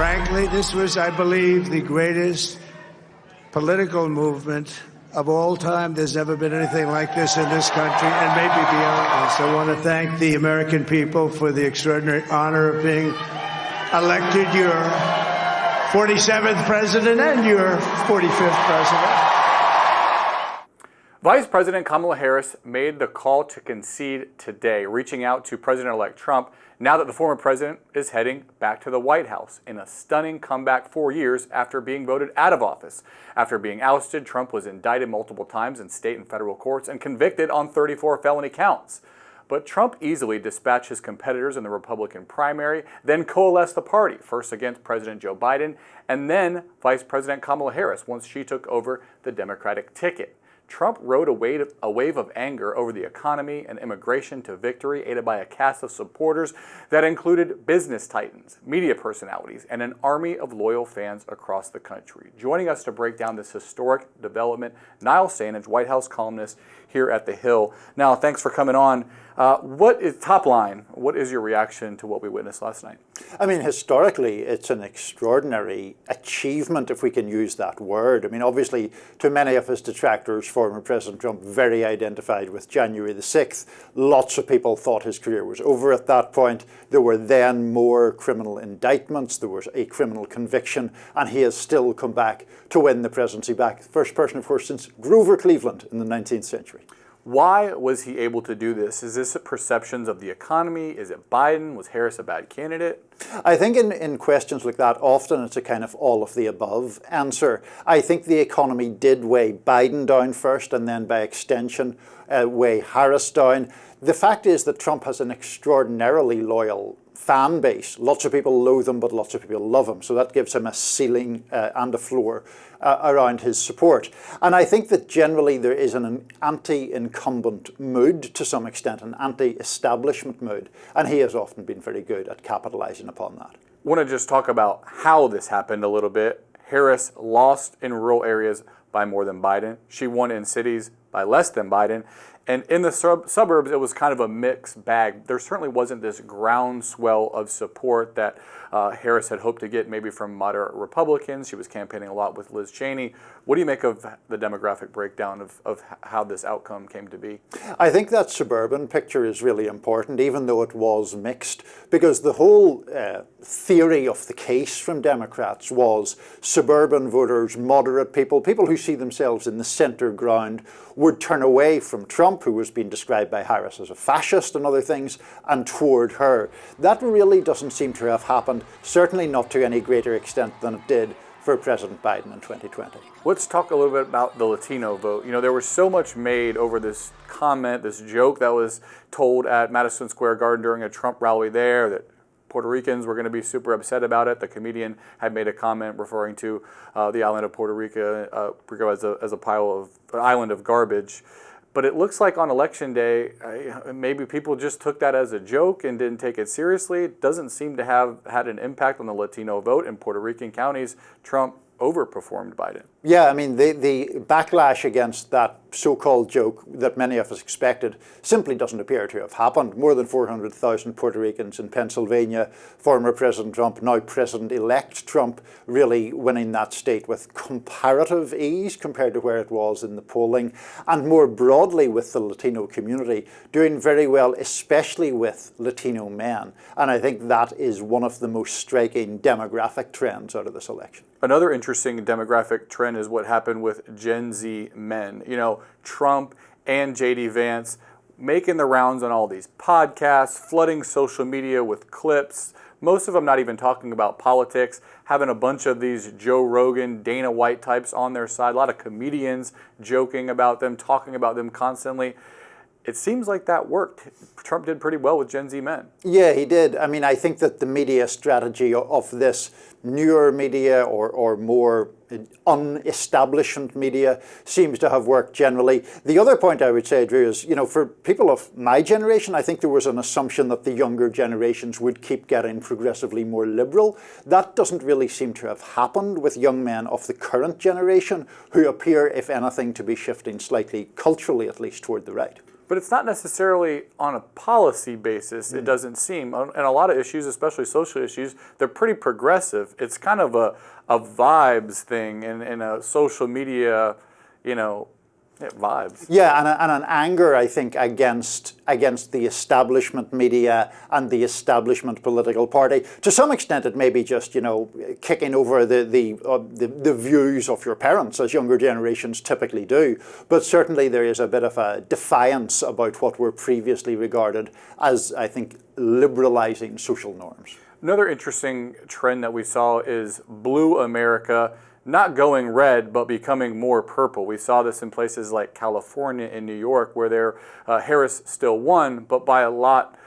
Frankly, this was, I believe, the greatest political movement of all time. There's never been anything like this in this country and maybe beyond. So I want to thank the American people for the extraordinary honor of being elected your 47th president and your 45th president. Vice President Kamala Harris made the call to concede today, reaching out to President-elect Trump now that the former president is heading back to the White House in a stunning comeback 4 years after being voted out of office. After being ousted, Trump was indicted multiple times in state and federal courts and convicted on 34 felony counts. But Trump easily dispatched his competitors in the Republican primary, then coalesced the party, first against President Joe Biden, and then Vice President Kamala Harris once she took over the Democratic ticket. Trump rode a wave of anger over the economy and immigration to victory, aided by a cast of supporters that included business titans, media personalities, and an army of loyal fans across the country. Joining us to break down this historic development, Niall Sandage, White House columnist here at The Hill. Niall, thanks for coming on. What is top line? What is your reaction to what we witnessed last night? I mean, historically, it's an extraordinary achievement, if we can use that word. I mean, obviously, to many of his detractors, former President Trump very identified with January the 6th. Lots of people thought his career was over at that point. There were then more criminal indictments. There was a criminal conviction, and he has still come back to win the presidency back. First person, of course, since Grover Cleveland in the 19th century. Why was he able to do this? Is this perceptions of the economy? Is it Biden? Was Harris a bad candidate? I think in questions like that, often it's a kind of all of the above answer. I think the economy did weigh Biden down first, and then by extension weigh Harris down. The fact is that Trump has an extraordinarily loyal fan base. Lots of people loathe him, but lots of people love him. So that gives him a ceiling and a floor around his support. And I think that generally there is an anti-incumbent mood to some extent, an anti-establishment mood. And he has often been very good at capitalizing upon that. I want to just talk about how this happened a little bit. Harris lost in rural areas by more than Biden. She won in cities by less than Biden. And in the suburbs, it was kind of a mixed bag. There certainly wasn't this groundswell of support that Harris had hoped to get maybe from moderate Republicans. She was campaigning a lot with Liz Cheney. What do you make of the demographic breakdown of how this outcome came to be? I think that suburban picture is really important, even though it was mixed, because the whole theory of the case from Democrats was suburban voters, moderate people, people who see themselves in the center ground, would turn away from Trump, who was being described by Harris as a fascist and other things, and toward her. That really doesn't seem to have happened, certainly not to any greater extent than it did for President Biden in 2020. Let's talk a little bit about the Latino vote. You know, there was so much made over this comment, this joke that was told at Madison Square Garden during a Trump rally there that Puerto Ricans were going to be super upset about it. The comedian had made a comment referring to the island of Puerto Rico as a an island of garbage. But it looks like on Election Day, maybe people just took that as a joke and didn't take it seriously. It doesn't seem to have had an impact on the Latino vote in Puerto Rican counties. Trump overperformed Biden. Yeah, I mean, the backlash against that so-called joke that many of us expected simply doesn't appear to have happened. More than 400,000 Puerto Ricans in Pennsylvania, former President Trump, now President-elect Trump, really winning that state with comparative ease compared to where it was in the polling, and more broadly with the Latino community, doing very well, especially with Latino men. And I think that is one of the most striking demographic trends out of this election. Another interesting demographic trend is what happened with Gen Z men. You know, Trump and J.D. Vance making the rounds on all these podcasts, flooding social media with clips, most of them not even talking about politics, having a bunch of these Joe Rogan, Dana White types on their side, a lot of comedians joking about them, talking about them constantly. It seems like that worked. Trump did pretty well with Gen Z men. Yeah, he did. I mean, I think that the media strategy of this newer media or more un-establishment media seems to have worked generally. The other point I would say, Drew, is, you know, for people of my generation, I think there was an assumption that the younger generations would keep getting progressively more liberal. That doesn't really seem to have happened with young men of the current generation who appear, if anything, to be shifting slightly, culturally at least, toward the right. but it's not necessarily on a policy basis, it doesn't seem. And a lot of issues, especially social issues, they're pretty progressive. It's kind of a vibes thing and a social media, vibes. Yeah, and an anger, I think, against the establishment media and the establishment political party. To some extent, it may be just kicking over the views of your parents, as younger generations typically do. But certainly, there is a bit of a defiance about what were previously regarded as, I think, liberalizing social norms. Another interesting trend that we saw is Blue America not going red, but becoming more purple. We saw this in places like California and New York, where Harris still won, but by a lot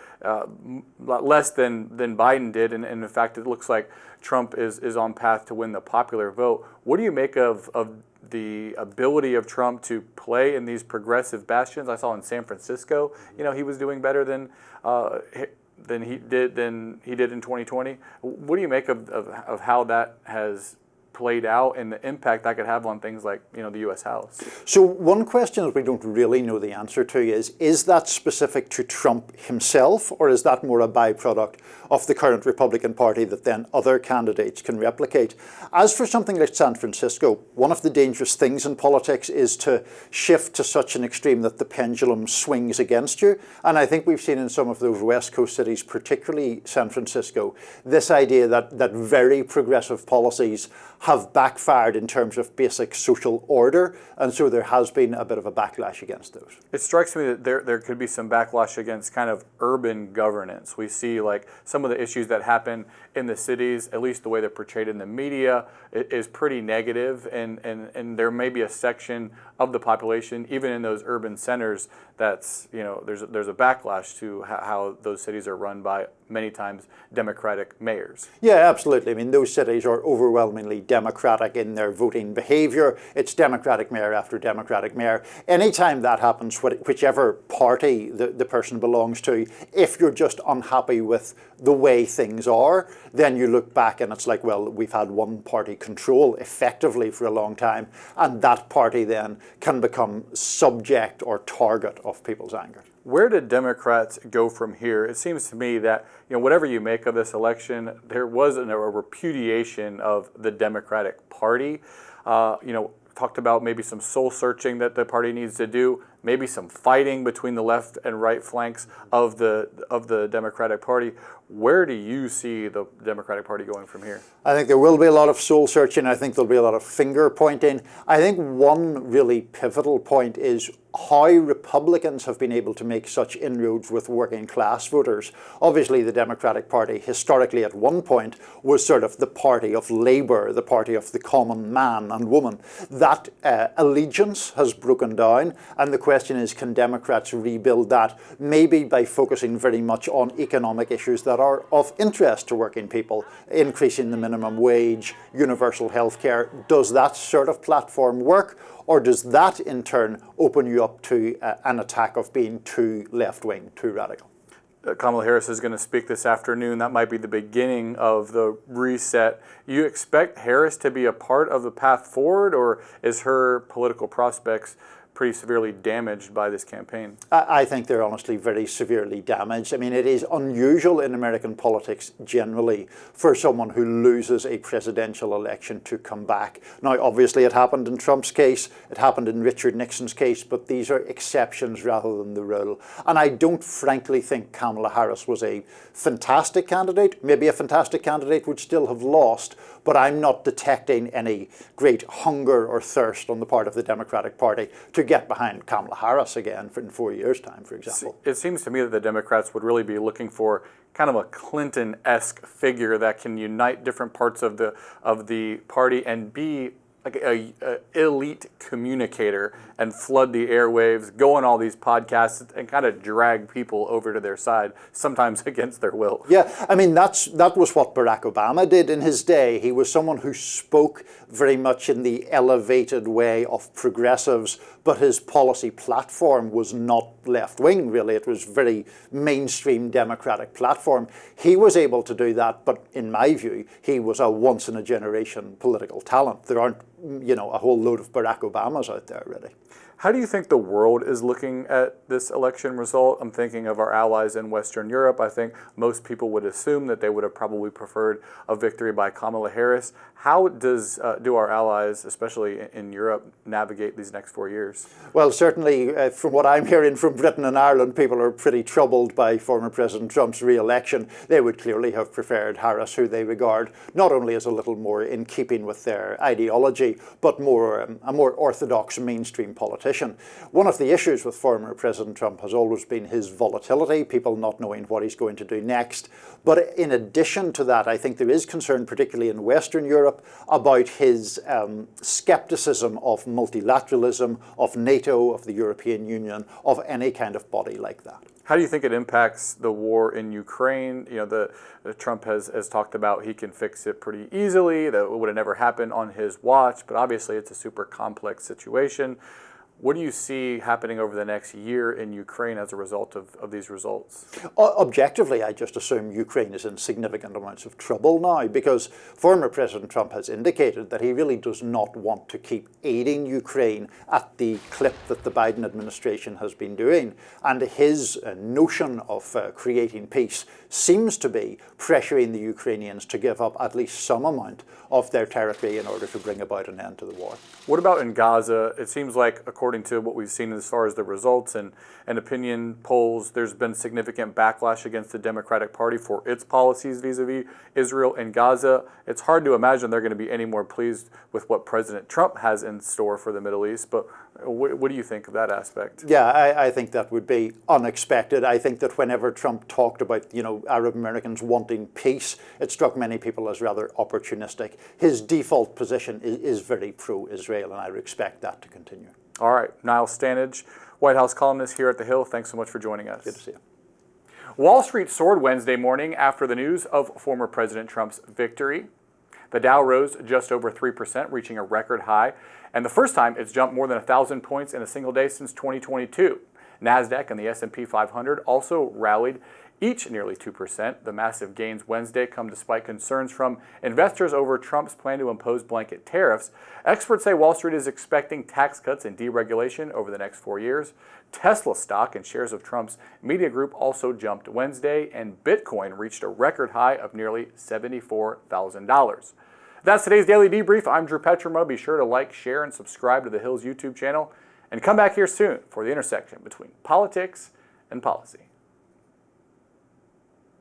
less than Biden did. And in fact, it looks like Trump is on path to win the popular vote. What do you make of the ability of Trump to play in these progressive bastions? I saw in San Francisco, he was doing better than he did in 2020. What do you make of how that has played out and the impact that could have on things like the U.S. House? So one question that we don't really know the answer to is that specific to Trump himself, or is that more a byproduct of the current Republican Party that then other candidates can replicate? As for something like San Francisco, one of the dangerous things in politics is to shift to such an extreme that the pendulum swings against you. And I think we've seen in some of those West Coast cities, particularly San Francisco, this idea that very progressive policies have backfired in terms of basic social order, and so there has been a bit of a backlash against those. It strikes me that there could be some backlash against kind of urban governance. We see like some of the issues that happen in the cities, at least the way they're portrayed in the media, is pretty negative, and there may be a section of the population, even in those urban centers, that's there's a backlash to how those cities are run by many times Democratic mayors. Yeah, absolutely. I mean, those cities are overwhelmingly Democratic in their voting behavior. It's Democratic mayor after Democratic mayor. Anytime that happens, whichever party the person belongs to, if you're just unhappy with the way things are, then you look back and it's like, well, we've had one party control effectively for a long time, and that party then can become subject or target of people's anger. Where did Democrats go from here? It seems to me that whatever you make of this election, there was a repudiation of the Democratic Party. Talked about maybe some soul searching that the party needs to do, maybe some fighting between the left and right flanks of the Democratic Party. Where do you see the Democratic Party going from here? I think there will be a lot of soul searching. I think there'll be a lot of finger pointing. I think one really pivotal point is how Republicans have been able to make such inroads with working class voters. Obviously, the Democratic Party historically at one point was sort of the party of labor, the party of the common man and woman. That allegiance has broken down, and the question is, can Democrats rebuild that? Maybe by focusing very much on economic issues that are of interest to working people, increasing the minimum wage, universal health care. Does that sort of platform work? Or does that in turn open you up to an attack of being too left-wing, too radical? Kamala Harris is going to speak this afternoon. That might be the beginning of the reset. You expect Harris to be a part of the path forward, or is her political prospects pretty severely damaged by this campaign? I think they're honestly very severely damaged. I mean, it is unusual in American politics generally for someone who loses a presidential election to come back. Now, obviously, it happened in Trump's case, it happened in Richard Nixon's case, but these are exceptions rather than the rule. And I don't frankly think Kamala Harris was a fantastic candidate. Maybe a fantastic candidate would still have lost, but I'm not detecting any great hunger or thirst on the part of the Democratic Party to get behind Kamala Harris again in 4 years' time, for example. It seems to me that the Democrats would really be looking for kind of a Clinton-esque figure that can unite different parts of the party and be like a elite communicator and flood the airwaves, go on all these podcasts and kind of drag people over to their side, sometimes against their will. Yeah, I mean, that was what Barack Obama did in his day. He was someone who spoke very much in the elevated way of progressives, but his policy platform was not left-wing, really. It was very mainstream Democratic platform. He was able to do that, but in my view, he was a once-in-a-generation political talent. There aren't, a whole load of Barack Obamas out there, really. How do you think the world is looking at this election result? I'm thinking of our allies in Western Europe. I think most people would assume that they would have probably preferred a victory by Kamala Harris. How do our allies, especially in Europe, navigate these next 4 years? Well, certainly from what I'm hearing from Britain and Ireland, people are pretty troubled by former President Trump's re-election. They would clearly have preferred Harris, who they regard not only as a little more in keeping with their ideology, but a more orthodox mainstream politician. One of the issues with former President Trump has always been his volatility, people not knowing what he's going to do next. But in addition to that, I think there is concern, particularly in Western Europe, about his skepticism of multilateralism, of NATO, of the European Union, of any kind of body like that. How do you think it impacts the war in Ukraine? You know, the Trump has talked about he can fix it pretty easily, that it would have never happened on his watch, but obviously it's a super complex situation. What do you see happening over the next year in Ukraine as a result of these results? Objectively, I just assume Ukraine is in significant amounts of trouble now, because former President Trump has indicated that he really does not want to keep aiding Ukraine at the clip that the Biden administration has been doing. And his notion of creating peace seems to be pressuring the Ukrainians to give up at least some amount of their territory in order to bring about an end to the war. What about in Gaza? It seems like, according to what we've seen as far as the results and opinion polls, there's been significant backlash against the Democratic Party for its policies vis-a-vis Israel and Gaza. It's hard to imagine they're going to be any more pleased with what President Trump has in store for the Middle East, but what do you think of that aspect? Yeah, I think that would be unexpected. I think that whenever Trump talked about, Arab Americans wanting peace, it struck many people as rather opportunistic. His default position is very pro-Israel, and I would expect that to continue. All right, Niall Stanage, White House columnist here at The Hill. Thanks so much for joining us. Good to see you. Wall Street soared Wednesday morning after the news of former President Trump's victory. The Dow rose just over 3%, reaching a record high, and the first time it's jumped more than 1,000 points in a single day since 2022. NASDAQ and the S&P 500 also rallied, each nearly 2%. The massive gains Wednesday come despite concerns from investors over Trump's plan to impose blanket tariffs. Experts say Wall Street is expecting tax cuts and deregulation over the next 4 years. Tesla stock and shares of Trump's media group also jumped Wednesday, and Bitcoin reached a record high of nearly $74,000. That's today's Daily Debrief. I'm Drew Petrimoulx. Be sure to like, share, and subscribe to The Hill's YouTube channel. And come back here soon for the intersection between politics and policy.